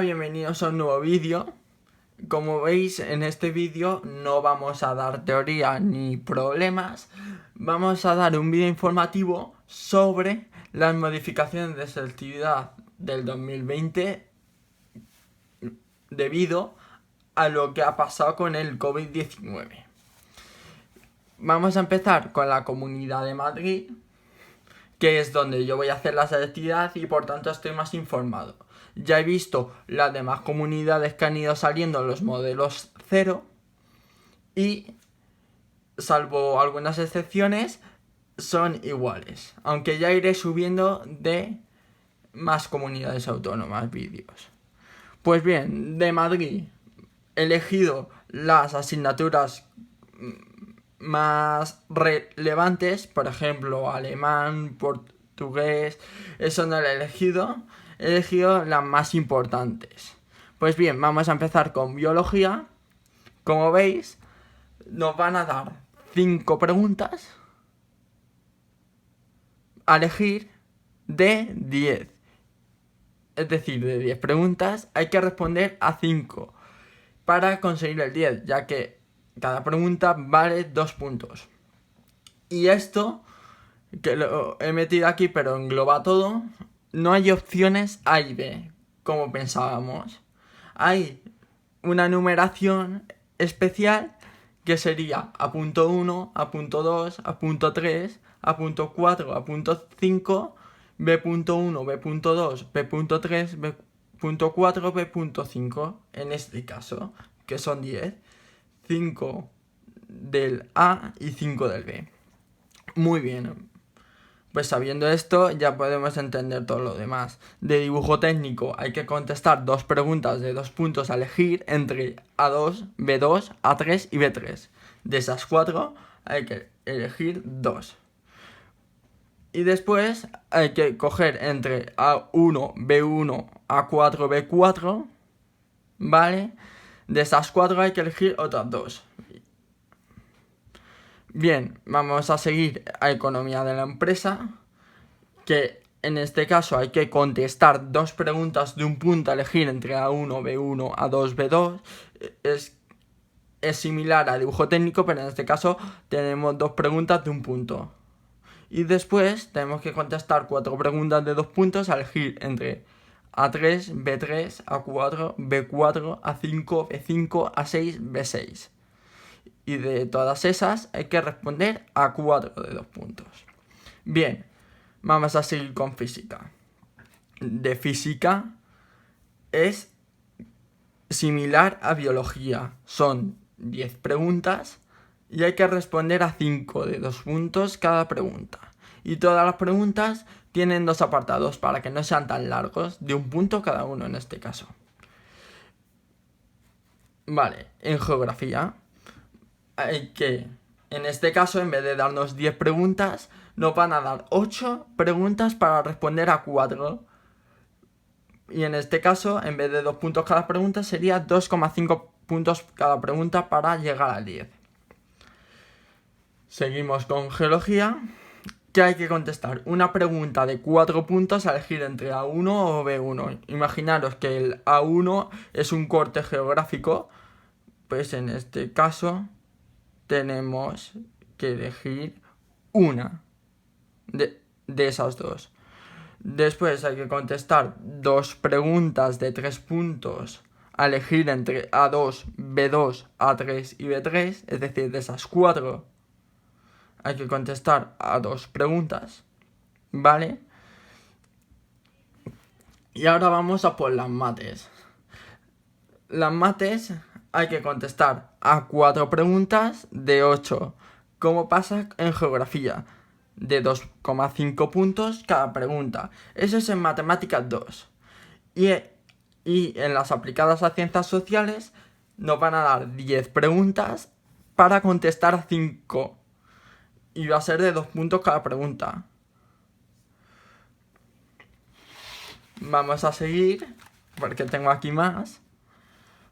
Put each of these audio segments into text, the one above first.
Bienvenidos a un nuevo vídeo. Como veis, en este vídeo no vamos a dar teoría ni problemas. Vamos a dar un vídeo informativo sobre las modificaciones de selectividad del 2020 debido a lo que ha pasado con el COVID-19. Vamos a empezar con la Comunidad de Madrid, que es donde yo voy a hacer la selectividad y por tanto estoy más informado. Ya he visto las demás comunidades que han ido saliendo los modelos 0 y, salvo algunas excepciones, son iguales. Aunque ya iré subiendo de más comunidades autónomas vídeos. Pues bien, de Madrid he elegido las asignaturas más relevantes, por ejemplo, alemán, portugués, eso no lo he elegido las más importantes. Pues bien, vamos a empezar con biología. Como veis, nos van a dar 5 preguntas a elegir de 10. Es decir, de 10 preguntas hay que responder a 5 para conseguir el 10, ya que cada pregunta vale 2 puntos. Y esto, que lo he metido aquí pero engloba todo, no hay opciones A y B, como pensábamos. Hay una numeración especial que sería a punto 1, a punto 2, a punto 3, a punto 4, a punto 5, B.1, B.2, B.3, B.4, B.5. En este caso, que son 10, 5 del A y 5 del B. Muy bien. Pues sabiendo esto ya podemos entender todo lo demás. De dibujo técnico hay que contestar 2 preguntas de 2 puntos a elegir entre A2, B2, A3 y B3. De esas 4 hay que elegir 2. Y después hay que coger entre A1, B1, A4, B4, ¿vale? De esas 4 hay que elegir otras 2. Bien, vamos a seguir a economía de la empresa, que en este caso hay que contestar 2 preguntas de un punto a elegir entre A1, B1, A2, B2. Es similar a dibujo técnico, pero en este caso tenemos 2 preguntas de un punto. Y después tenemos que contestar 4 preguntas de 2 puntos a elegir entre A3, B3, A4, B4, A5, B5, A6, B6. Y de todas esas hay que responder a 4 de 2 puntos. Bien, vamos a seguir con física. De física es similar a biología. Son 10 preguntas y hay que responder a 5 de 2 puntos cada pregunta. Y todas las preguntas tienen 2 apartados para que no sean tan largos, de un punto cada uno en este caso. Vale, en geografía hay que, en este caso, en vez de darnos 10 preguntas, nos van a dar 8 preguntas para responder a 4. Y en este caso, en vez de 2 puntos cada pregunta, sería 2,5 puntos cada pregunta para llegar al 10. Seguimos con geología, que hay que contestar una pregunta de 4 puntos a elegir entre A1 o B1. Imaginaros que el A1 es un corte geográfico, pues en este caso tenemos que elegir una de esas 2. Después hay que contestar 2 preguntas de 3 puntos a elegir entre A2, B2, A3 y B3, es decir, de esas 4 hay que contestar a 2 preguntas, ¿vale? Y ahora vamos a por las mates. Las mates hay que contestar a 4 preguntas de 8, como pasa en geografía, de 2,5 puntos cada pregunta. Eso es en matemáticas 2. Y en las aplicadas a ciencias sociales nos van a dar 10 preguntas para contestar a 5. Y va a ser de 2 puntos cada pregunta. Vamos a seguir, porque tengo aquí más.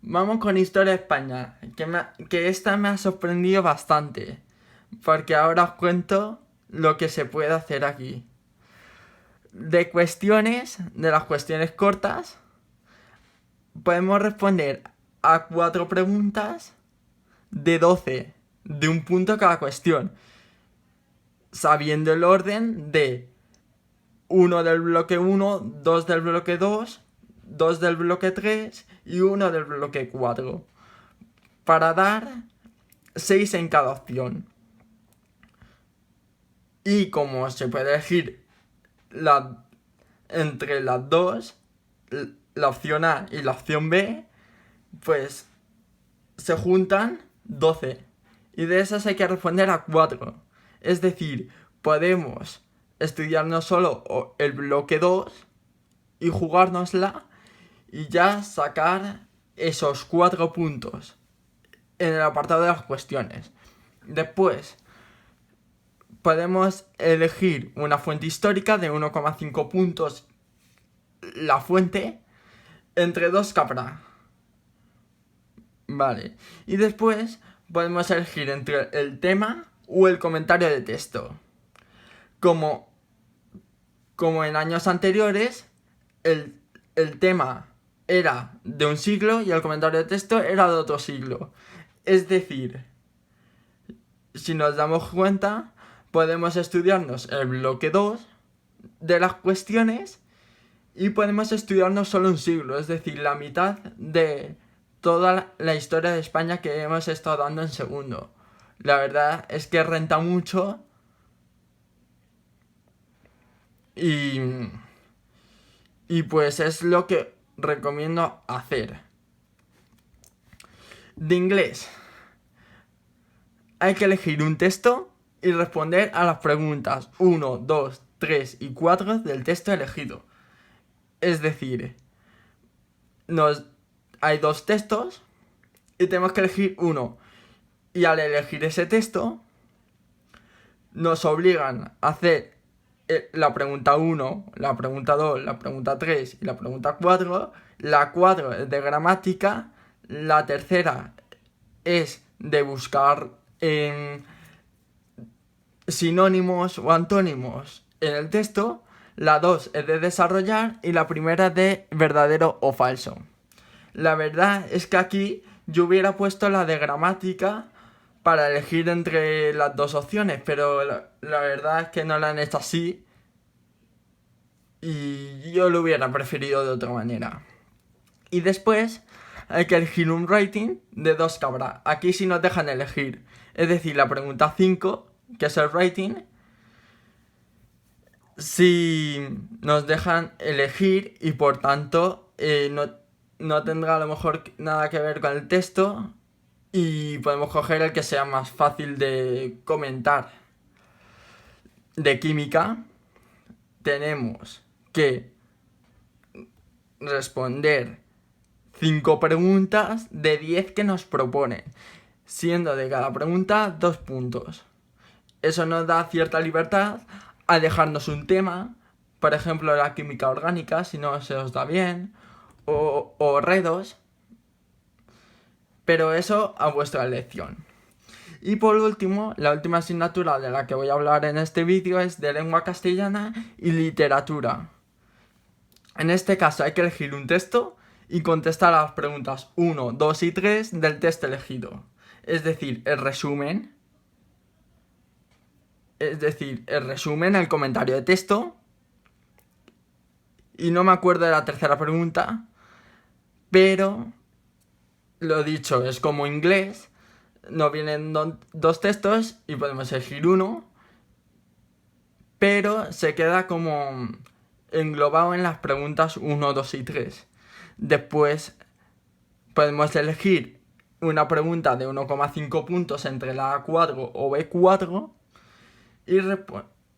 Vamos con historia de España, que esta me ha sorprendido bastante, porque ahora os cuento lo que se puede hacer aquí. De las cuestiones cortas, podemos responder a 4 preguntas de 12, de un punto cada cuestión, sabiendo el orden de 1 del bloque 1, 2 del bloque 2, 2 del bloque 3 y 1 del bloque 4, para dar 6 en cada opción. Y como se puede elegir entre las dos, la opción A y la opción B, pues se juntan 12. Y de esas hay que responder a 4. Es decir, podemos estudiarnos solo el bloque 2 y jugárnosla y ya sacar esos 4 puntos en el apartado de las cuestiones. Después podemos elegir una fuente histórica de 1,5 puntos la fuente entre 2 que habrá. Vale. Y después podemos elegir entre el tema o el comentario de texto. Como en años anteriores, el tema era de un siglo y el comentario de texto era de otro siglo. Es decir, si nos damos cuenta, podemos estudiarnos el bloque 2 de las cuestiones y podemos estudiarnos solo un siglo, es decir, la mitad de toda la historia de España que hemos estado dando en segundo. La verdad es que renta mucho y pues es lo que recomiendo hacer. De inglés, hay que elegir un texto y responder a las preguntas 1, 2, 3 y 4 del texto elegido. Es decir, hay 2 textos y tenemos que elegir uno. Y al elegir ese texto, nos obligan a hacer la pregunta 1, la pregunta 2, la pregunta 3 y la pregunta 4. La 4 es de gramática, la tercera es de buscar sinónimos o antónimos en el texto, la 2 es de desarrollar y la primera es de verdadero o falso. La verdad es que aquí yo hubiera puesto la de gramática para elegir entre las dos opciones, pero la verdad es que no la han hecho así y yo lo hubiera preferido de otra manera. Y después hay que elegir un rating de 2 que habrá. Aquí sí nos dejan elegir, es decir, la pregunta 5, que es el rating, si nos dejan elegir y por tanto no tendrá a lo mejor nada que ver con el texto y podemos coger el que sea más fácil de comentar. De química tenemos que responder 5 preguntas de 10 que nos proponen, siendo de cada pregunta 2 puntos. Eso nos da cierta libertad a dejarnos un tema, por ejemplo la química orgánica, si no se os da bien, o redos, pero eso a vuestra elección. Y por último, la última asignatura de la que voy a hablar en este vídeo es de lengua castellana y literatura. En este caso hay que elegir un texto y contestar a las preguntas 1, 2 y 3 del texto elegido. Es decir, el resumen, el comentario de texto. Y no me acuerdo de la tercera pregunta, pero lo dicho, es como inglés, nos vienen 2 textos y podemos elegir uno, pero se queda como englobado en las preguntas 1, 2 y 3. Después podemos elegir una pregunta de 1,5 puntos entre la A4 o B4 y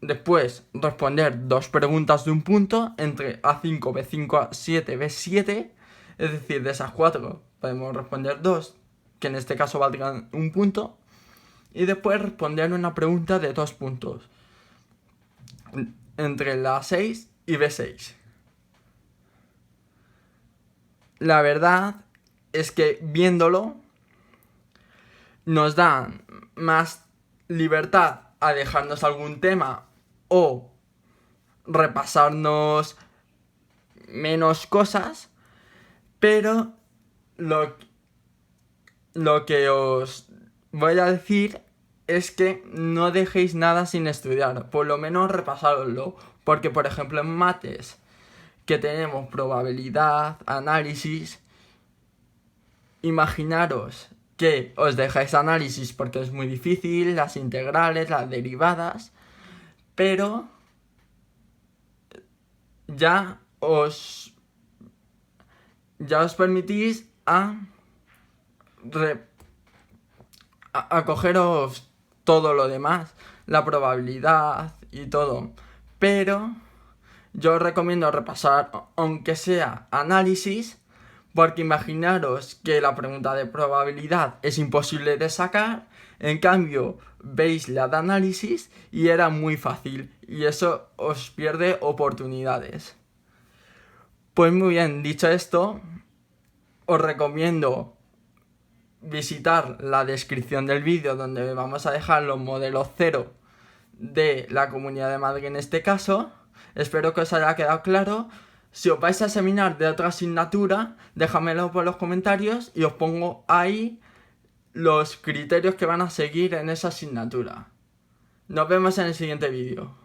después responder 2 preguntas de un punto entre A5, B5, A7, B7. Es decir, de esas 4 podemos responder 2, que en este caso valdrán un punto. Y después responder una pregunta de 2 puntos entre la A6 y B6. La verdad es que viéndolo nos da más libertad a dejarnos algún tema o repasarnos menos cosas, Pero lo que os voy a decir es que no dejéis nada sin estudiar, por lo menos repasároslo, porque por ejemplo en mates, que tenemos probabilidad, análisis, imaginaros que os dejáis análisis porque es muy difícil, las integrales, las derivadas, pero ya os permitís a cogeros todo lo demás, la probabilidad y todo. Pero yo os recomiendo repasar, aunque sea análisis, porque imaginaros que la pregunta de probabilidad es imposible de sacar, en cambio veis la de análisis y era muy fácil, y eso os pierde oportunidades. Pues muy bien, dicho esto, os recomiendo visitar la descripción del vídeo, donde vamos a dejar los modelos 0 de la Comunidad de Madrid en este caso. Espero que os haya quedado claro. Si os vais a examinar de otra asignatura, déjamelo por los comentarios y os pongo ahí los criterios que van a seguir en esa asignatura. Nos vemos en el siguiente vídeo.